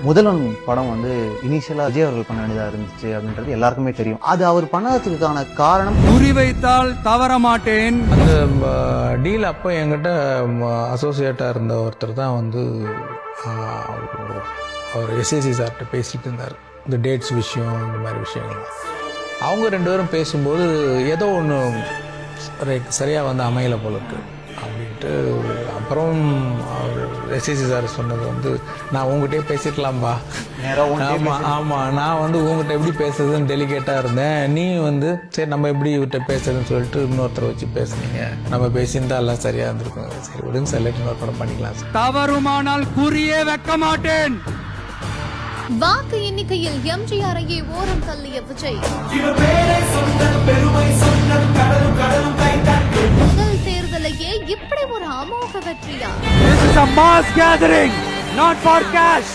முதல்வன் படம் வந்து இனிஷியலா விஜய் அவர்கள் பண்ண வேண்டியதா இருந்துச்சு அப்படின்றது எல்லாருக்குமே தெரியும். அது அவர் பண்ணதுக்கான காரணம் குறி வைத்தால் தவற மாட்டேன். அந்த டீல் அப்போ என்கிட்ட அசோசியேட்டாக இருந்த ஒருத்தர் தான் வந்து அவர் எஸ்ஏசி சார்கிட்ட பேசிட்டு இருந்தார். இந்த டேட்ஸ் விஷயம், இந்த மாதிரி விஷயங்கள் அவங்க 2 பேரும் பேசும்போது ஏதோ ஒன்று சரியாக வந்து அமையலை போல இருக்கு அப்படின்ட்டு அப்புறம் அவர் எஸ்ஏசி சார் சொன்னது வந்து நான் உங்ககிட்டயே பேசிக்கலாம்பா. ஆமாம் நான் வந்து உங்ககிட்ட எப்படி பேசுறதுன்னு டெலிகேட்டாக இருந்தேன். நீ வந்து சரி நம்ம எப்படி இவர்கிட்ட பேசுறதுன்னு சொல்லிட்டு இன்னொருத்தரை வச்சு பேசுனீங்க. நம்ம பேசியிருந்தா எல்லாம் சரியாக இருந்திருக்கும். சரி விடுங்க சார், லேட் இன்னொரு படம் பண்ணிக்கலாம் சார். தவறுமானால் குறியே வைக்க மாட்டேன். வாக்கு எண்ணிக்கையில் எம்ஜிஆரையே ஓரம் தள்ளிய விஜய் முதல் தேர்தலையே இப்படி ஒரு அமோக வெற்றியா? This is a mass gathering, not for cash.